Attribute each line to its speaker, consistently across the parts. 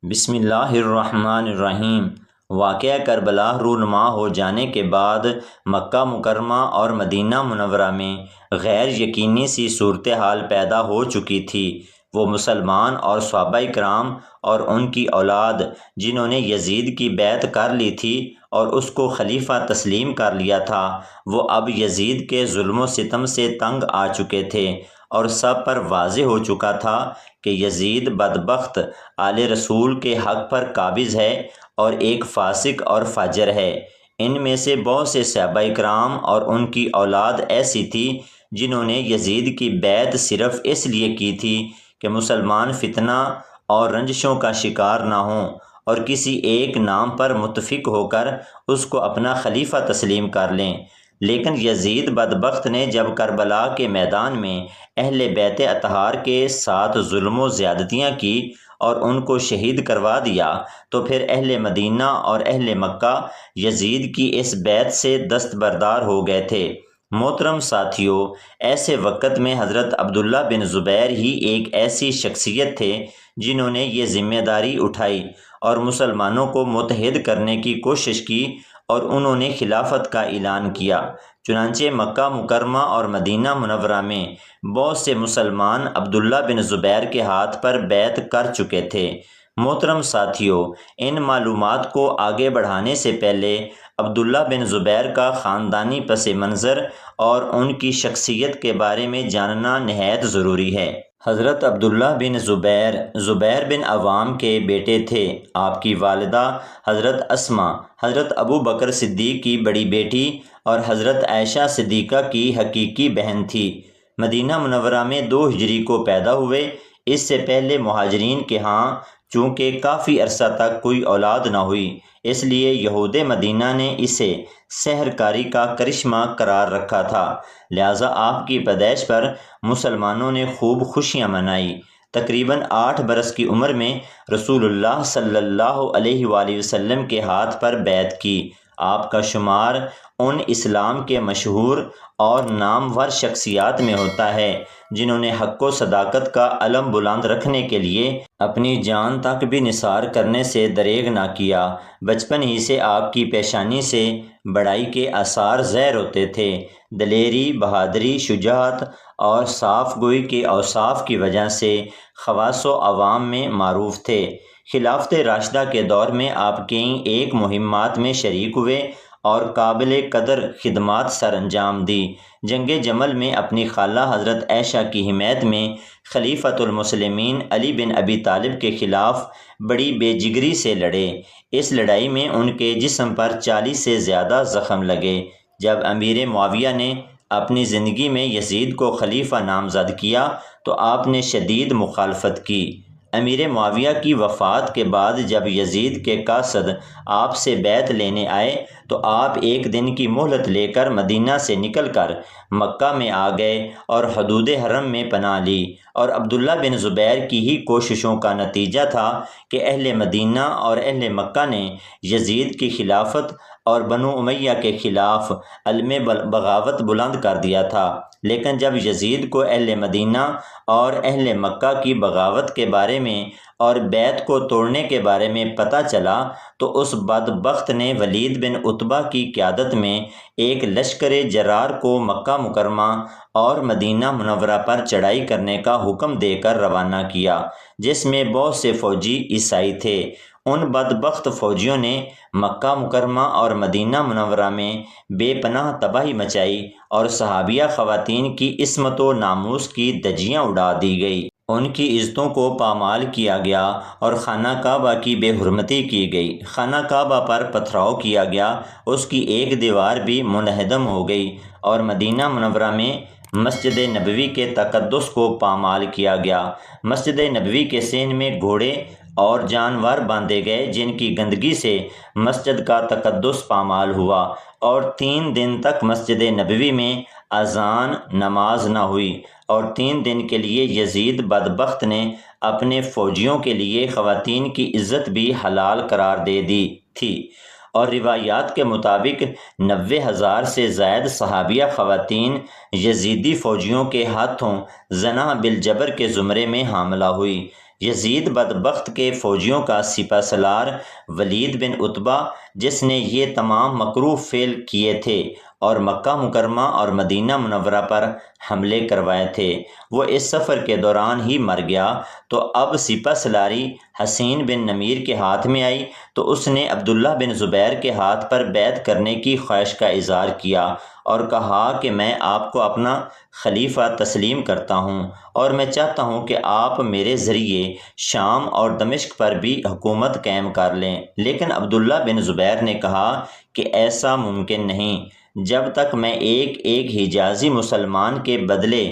Speaker 1: بسم اللہ الرحمن الرحیم۔ واقعہ کربلا رونما ہو جانے کے بعد مکہ مکرمہ اور مدینہ منورہ میں غیر یقینی سی صورتحال پیدا ہو چکی تھی۔ وہ مسلمان اور صحابہ کرام اور ان کی اولاد جنہوں نے یزید کی بیعت کر لی تھی اور اس کو خلیفہ تسلیم کر لیا تھا، وہ اب یزید کے ظلم و ستم سے تنگ آ چکے تھے اور سب پر واضح ہو چکا تھا کہ یزید بدبخت آل رسول کے حق پر قابض ہے اور ایک فاسق اور فاجر ہے۔ ان میں سے بہت سے صحابہ کرام اور ان کی اولاد ایسی تھی جنہوں نے یزید کی بیعت صرف اس لیے کی تھی کہ مسلمان فتنہ اور رنجشوں کا شکار نہ ہوں اور کسی ایک نام پر متفق ہو کر اس کو اپنا خلیفہ تسلیم کر لیں۔ لیکن یزید بدبخت نے جب کربلا کے میدان میں اہل بیت اطہار کے ساتھ ظلم و زیادتیاں کی اور ان کو شہید کروا دیا تو پھر اہل مدینہ اور اہل مکہ یزید کی اس بیعت سے دستبردار ہو گئے تھے۔ محترم ساتھیو، ایسے وقت میں حضرت عبداللہ بن زبیر ہی ایک ایسی شخصیت تھے جنہوں نے یہ ذمہ داری اٹھائی اور مسلمانوں کو متحد کرنے کی کوشش کی اور انہوں نے خلافت کا اعلان کیا۔ چنانچہ مکہ مکرمہ اور مدینہ منورہ میں بہت سے مسلمان عبداللہ بن زبیر کے ہاتھ پر بیعت کر چکے تھے۔ محترم ساتھیو، ان معلومات کو آگے بڑھانے سے پہلے عبداللہ بن زبیر کا خاندانی پس منظر اور ان کی شخصیت کے بارے میں جاننا نہایت ضروری ہے۔ حضرت عبداللہ بن زبیر زبیر بن عوام کے بیٹے تھے۔ آپ کی والدہ حضرت اسماء حضرت ابو بکر صدیق کی بڑی بیٹی اور حضرت عائشہ صدیقہ کی حقیقی بہن تھی۔ مدینہ منورہ میں 2 ہجری کو پیدا ہوئے۔ اس سے پہلے مہاجرین کے ہاں چونکہ کافی عرصہ تک کوئی اولاد نہ ہوئی، اس لیے یہود مدینہ نے اسے سحر کاری کا کرشمہ قرار رکھا تھا، لہٰذا آپ کی پیدائش پر مسلمانوں نے خوب خوشیاں منائی۔ تقریباً 8 برس کی عمر میں رسول اللہ صلی اللہ علیہ وآلہ وسلم کے ہاتھ پر بیعت کی۔ آپ کا شمار ان اسلام کے مشہور اور نامور شخصیات میں ہوتا ہے جنہوں نے حق و صداقت کا علم بلند رکھنے کے لیے اپنی جان تک بھی نثار کرنے سے دریغ نہ کیا۔ بچپن ہی سے آپ کی پیشانی سے بڑائی کے آثار ظاہر ہوتے تھے۔ دلیری، بہادری، شجاعت اور صاف گوئی کے اوصاف کی وجہ سے خواص و عوام میں معروف تھے۔ خلافت راشدہ کے دور میں آپ کئی ایک مہمات میں شریک ہوئے اور قابل قدر خدمات سر انجام دی۔ جنگ جمل میں اپنی خالہ حضرت عائشہ کی حمایت میں خلیفۃ المسلمین علی بن ابی طالب کے خلاف بڑی بے جگری سے لڑے۔ اس لڑائی میں ان کے جسم پر 40 سے زیادہ زخم لگے۔ جب امیر معاویہ نے اپنی زندگی میں یزید کو خلیفہ نامزد کیا تو آپ نے شدید مخالفت کی۔ امیر معاویہ کی وفات کے بعد جب یزید کے قاصد آپ سے بیعت لینے آئے تو آپ ایک دن کی مہلت لے کر مدینہ سے نکل کر مکہ میں آ گئے اور حدود حرم میں پناہ لی، اور عبداللہ بن زبیر کی ہی کوششوں کا نتیجہ تھا کہ اہل مدینہ اور اہل مکہ نے یزید کی خلافت اور بنو امیہ کے خلاف علم بغاوت بلند کر دیا تھا۔ لیکن جب یزید کو اہل مدینہ اور اہل مکہ کی بغاوت کے بارے میں اور بیعت کو توڑنے کے بارے میں پتہ چلا تو اس بدبخت نے ولید بن عتبہ کی قیادت میں ایک لشکر جرار کو مکہ مکرمہ اور مدینہ منورہ پر چڑھائی کرنے کا حکم دے کر روانہ کیا، جس میں بہت سے فوجی عیسائی تھے۔ ان بدبخت فوجیوں نے مکہ مکرمہ اور مدینہ منورہ میں بے پناہ تباہی مچائی اور صحابیہ خواتین کی عصمت و ناموس کی دھجیاں اڑا دی گئی۔ ان کی عزتوں کو پامال کیا گیا اور خانہ کعبہ کی بے حرمتی کی گئی۔ خانہ کعبہ پر پتھراؤ کیا گیا، اس کی ایک دیوار بھی منہدم ہو گئی، اور مدینہ منورہ میں مسجد نبوی کے تقدس کو پامال کیا گیا۔ مسجد نبوی کے سین میں گھوڑے اور جانور باندھے گئے جن کی گندگی سے مسجد کا تقدس پامال ہوا، اور 3 دن تک مسجد نبوی میں اذان نماز نہ ہوئی، اور 3 دن کے لیے یزید بدبخت نے اپنے فوجیوں کے لیے خواتین کی عزت بھی حلال قرار دے دی تھی، اور روایات کے مطابق 90,000 سے زائد صحابیہ خواتین یزیدی فوجیوں کے ہاتھوں زنا بالجبر کے زمرے میں حاملہ ہوئی۔ یزید بدبخت کے فوجیوں کا سپہ سالار ولید بن عتبہ، جس نے یہ تمام مکروہ فعل کیے تھے اور مکہ مکرمہ اور مدینہ منورہ پر حملے کروائے تھے، وہ اس سفر کے دوران ہی مر گیا۔ تو اب سپہ سالاری حسین بن نمیر کے ہاتھ میں آئی تو اس نے عبداللہ بن زبیر کے ہاتھ پر بیعت کرنے کی خواہش کا اظہار کیا اور کہا کہ میں آپ کو اپنا خلیفہ تسلیم کرتا ہوں اور میں چاہتا ہوں کہ آپ میرے ذریعے شام اور دمشق پر بھی حکومت قائم کر لیں۔ لیکن عبداللہ بن زبیر نے کہا کہ ایسا ممکن نہیں، جب تک میں ایک ایک حجازی مسلمان کے بدلے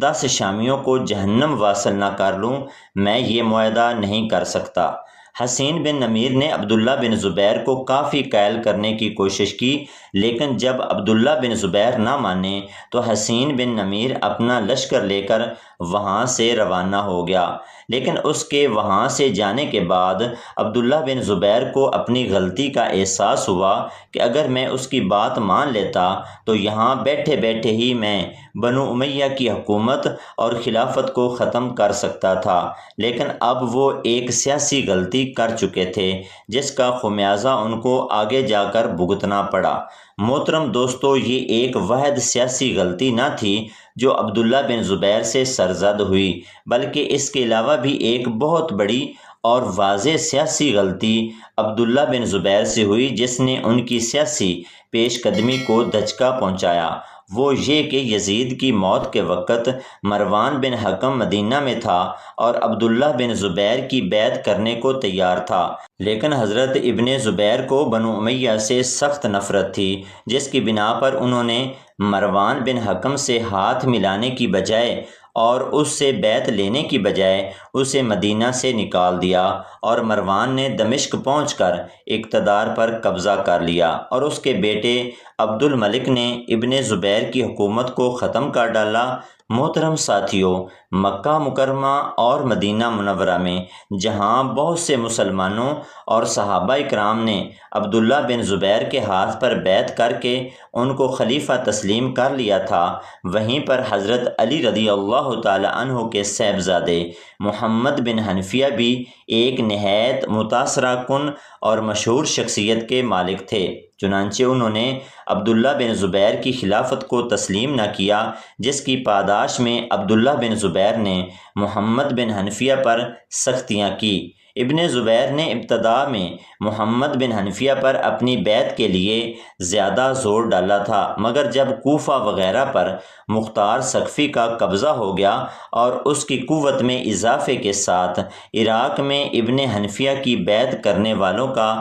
Speaker 1: 10 شامیوں کو جہنم واصل نہ کر لوں، میں یہ معاہدہ نہیں کر سکتا۔ حسین بن نمیر نے عبداللہ بن زبیر کو کافی قائل کرنے کی کوشش کی، لیکن جب عبداللہ بن زبیر نہ مانے تو حسین بن نمیر اپنا لشکر لے کر وہاں سے روانہ ہو گیا۔ لیکن اس کے وہاں سے جانے کے بعد عبداللہ بن زبیر کو اپنی غلطی کا احساس ہوا کہ اگر میں اس کی بات مان لیتا تو یہاں بیٹھے بیٹھے ہی میں بنو امیہ کی حکومت اور خلافت کو ختم کر سکتا تھا، لیکن اب وہ ایک سیاسی غلطی کر چکے تھے جس کا خمیازہ ان کو آگے جا کر بھگتنا پڑا۔ محترم دوستو، یہ ایک واحد سیاسی غلطی نہ تھی جو عبداللہ بن زبیر سے سرزد ہوئی، بلکہ اس کے علاوہ بھی ایک بہت بڑی اور واضح سیاسی غلطی عبداللہ بن زبیر سے ہوئی جس نے ان کی سیاسی پیش قدمی کو دھچکا پہنچایا۔ وہ یہ کہ یزید کی موت کے وقت مروان بن حکم مدینہ میں تھا اور عبداللہ بن زبیر کی بیعت کرنے کو تیار تھا، لیکن حضرت ابن زبیر کو بنو امیہ سے سخت نفرت تھی، جس کی بنا پر انہوں نے مروان بن حکم سے ہاتھ ملانے کی بجائے اور اس سے بیعت لینے کی بجائے اسے مدینہ سے نکال دیا، اور مروان نے دمشق پہنچ کر اقتدار پر قبضہ کر لیا اور اس کے بیٹے عبد الملک نے ابن زبیر کی حکومت کو ختم کر ڈالا۔ محترم ساتھیوں، مکہ مکرمہ اور مدینہ منورہ میں جہاں بہت سے مسلمانوں اور صحابہ اکرام نے عبداللہ بن زبیر کے ہاتھ پر بیعت کر کے ان کو خلیفہ تسلیم کر لیا تھا، وہیں پر حضرت علی رضی اللہ تعالی عنہ کے صاحبزادے محمد بن حنفیہ بھی ایک نہایت متاثرہ کن اور مشہور شخصیت کے مالک تھے۔ چنانچہ انہوں نے عبداللہ بن زبیر کی خلافت کو تسلیم نہ کیا، جس کی پاداش میں عبداللہ بن زبیر نے محمد بن حنفیہ پر سختیاں کی۔ ابن زبیر نے ابتدا میں محمد بن حنفیہ پر اپنی بیعت کے لیے زیادہ زور ڈالا تھا، مگر جب کوفہ وغیرہ پر مختار ثقفی کا قبضہ ہو گیا اور اس کی قوت میں اضافے کے ساتھ عراق میں ابن حنفیہ کی بیعت کرنے والوں کا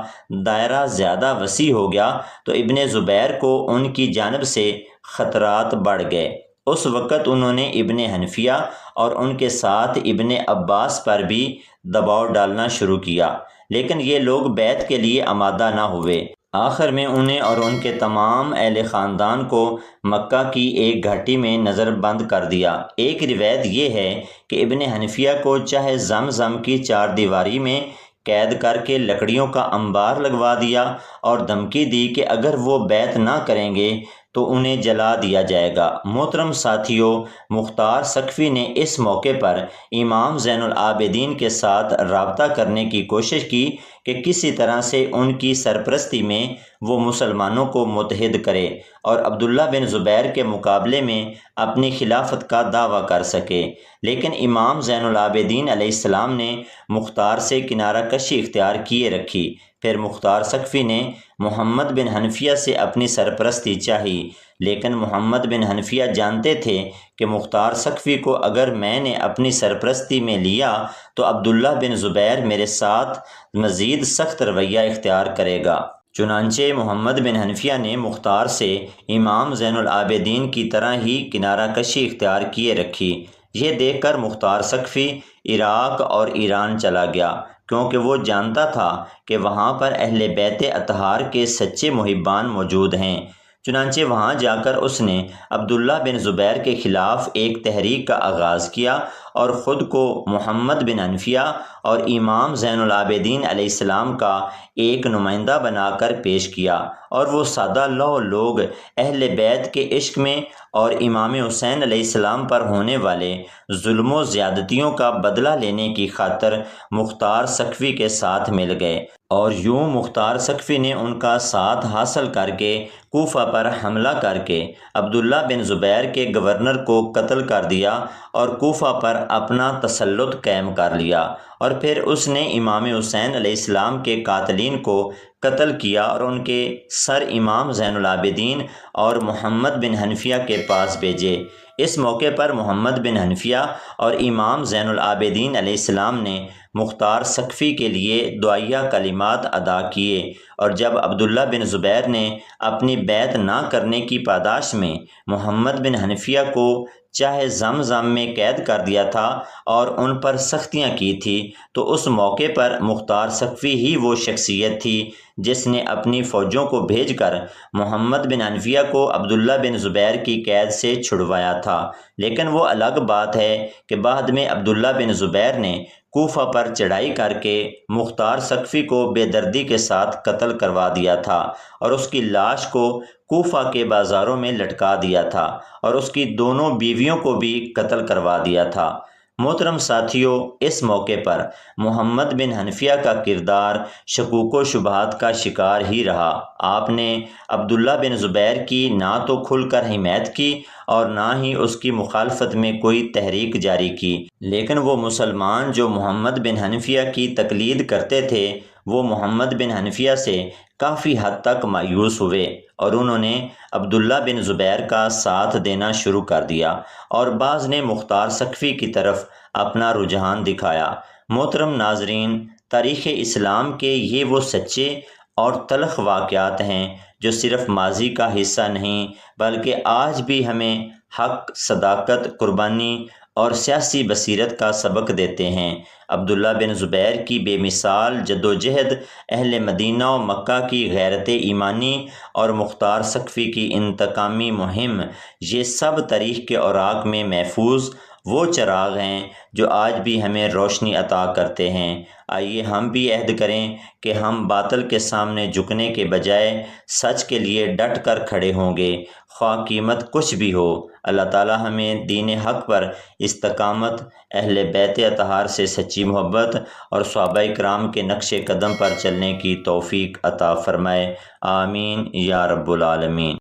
Speaker 1: دائرہ زیادہ وسیع ہو گیا تو ابن زبیر کو ان کی جانب سے خطرات بڑھ گئے۔ اس وقت انہوں نے ابن حنفیہ اور ان کے ساتھ ابن عباس پر بھی دباؤ ڈالنا شروع کیا، لیکن یہ لوگ بیعت کے لیے آمادہ نہ ہوئے۔ آخر میں انہیں اور ان کے تمام اہل خاندان کو مکہ کی ایک گھاٹی میں نظر بند کر دیا۔ ایک روایت یہ ہے کہ ابن حنفیہ کو چاہے زمزم کی 4 دیواری میں قید کر کے لکڑیوں کا انبار لگوا دیا اور دھمکی دی کہ اگر وہ بیعت نہ کریں گے تو انہیں جلا دیا جائے گا۔ محترم ساتھیوں، مختار ثقفی نے اس موقع پر امام زین العابدین کے ساتھ رابطہ کرنے کی کوشش کی کہ کسی طرح سے ان کی سرپرستی میں وہ مسلمانوں کو متحد کرے اور عبداللہ بن زبیر کے مقابلے میں اپنی خلافت کا دعویٰ کر سکے، لیکن امام زین العابدین علیہ السلام نے مختار سے کنارہ کشی اختیار کیے رکھی۔ پھر مختار ثقفی نے محمد بن حنفیہ سے اپنی سرپرستی چاہی، لیکن محمد بن حنفیہ جانتے تھے کہ مختار ثقفی کو اگر میں نے اپنی سرپرستی میں لیا تو عبداللہ بن زبیر میرے ساتھ مزید سخت رویہ اختیار کرے گا۔ چنانچہ محمد بن حنفیہ نے مختار سے امام زین العابدین کی طرح ہی کنارہ کشی اختیار کیے رکھی۔ یہ دیکھ کر مختار ثقفی عراق اور ایران چلا گیا، کیونکہ وہ جانتا تھا کہ وہاں پر اہل بیت اطہار کے سچے محبان موجود ہیں۔ چنانچہ وہاں جا کر اس نے عبداللہ بن زبیر کے خلاف ایک تحریک کا آغاز کیا اور خود کو محمد بن حنفیہ اور امام زین العابدین علیہ السلام کا ایک نمائندہ بنا کر پیش کیا، اور وہ سادہ لوگ اہل بیت کے عشق میں اور امام حسین علیہ السلام پر ہونے والے ظلم و زیادتیوں کا بدلہ لینے کی خاطر مختار سقفی کے ساتھ مل گئے، اور یوں مختار سقفی نے ان کا ساتھ حاصل کر کے کوفہ پر حملہ کر کے عبداللہ بن زبیر کے گورنر کو قتل کر دیا اور کوفہ پر اپنا تسلط قائم کر لیا، اور پھر اس نے امام حسین علیہ السلام کے قاتلین کو قتل کیا اور ان کے سر امام زین العابدین اور محمد بن حنفیہ کے پاس بھیجے۔ اس موقع پر محمد بن حنفیہ اور امام زین العابدین علیہ السلام نے مختار سقفی کے لیے دعائیہ کلمات ادا کیے، اور جب عبداللہ بن زبیر نے اپنی بیعت نہ کرنے کی پاداش میں محمد بن حنفیہ کو چاہے زمزم میں قید کر دیا تھا اور ان پر سختیاں کی تھی، تو اس موقع پر مختار سقفی ہی وہ شخصیت تھی جس نے اپنی فوجوں کو بھیج کر محمد بن حنفیہ کو عبداللہ بن زبیر کی قید سے چھڑوایا تھا۔ لیکن وہ الگ بات ہے کہ بعد میں عبداللہ بن زبیر نے کوفہ پر چڑھائی کر کے مختار سقفی کو بے دردی کے ساتھ قتل کروا دیا تھا، اور اس کی لاش کو کوفہ کے بازاروں میں لٹکا دیا تھا، اور اس کی دونوں بیویوں کو بھی قتل کروا دیا تھا۔ محترم ساتھیوں، اس موقع پر محمد بن حنفیہ کا کردار شکوک و شبہات کا شکار ہی رہا۔ آپ نے عبداللہ بن زبیر کی نہ تو کھل کر حمایت کی اور نہ ہی اس کی مخالفت میں کوئی تحریک جاری کی، لیکن وہ مسلمان جو محمد بن حنفیہ کی تقلید کرتے تھے وہ محمد بن حنفیہ سے کافی حد تک مایوس ہوئے، اور انہوں نے عبداللہ بن زبیر کا ساتھ دینا شروع کر دیا، اور بعض نے مختار سقفی کی طرف اپنا رجحان دکھایا۔ محترم ناظرین، تاریخ اسلام کے یہ وہ سچے اور تلخ واقعات ہیں جو صرف ماضی کا حصہ نہیں بلکہ آج بھی ہمیں حق، صداقت، قربانی اور سیاسی بصیرت کا سبق دیتے ہیں۔ عبداللہ بن زبیر کی بے مثال جدوجہد، اہل مدینہ و مکہ کی غیرت ایمانی اور مختار سقفی کی انتقامی مہم، یہ سب تاریخ کے اوراق میں محفوظ وہ چراغ ہیں جو آج بھی ہمیں روشنی عطا کرتے ہیں۔ آئیے ہم بھی عہد کریں کہ ہم باطل کے سامنے جھکنے کے بجائے سچ کے لیے ڈٹ کر کھڑے ہوں گے، خواہ قیمت کچھ بھی ہو۔ اللہ تعالی ہمیں دین حق پر استقامت، اہل بیت اطہار سے سچی محبت اور صحابہ کرام کے نقش قدم پر چلنے کی توفیق عطا فرمائے۔ آمین یا رب العالمین۔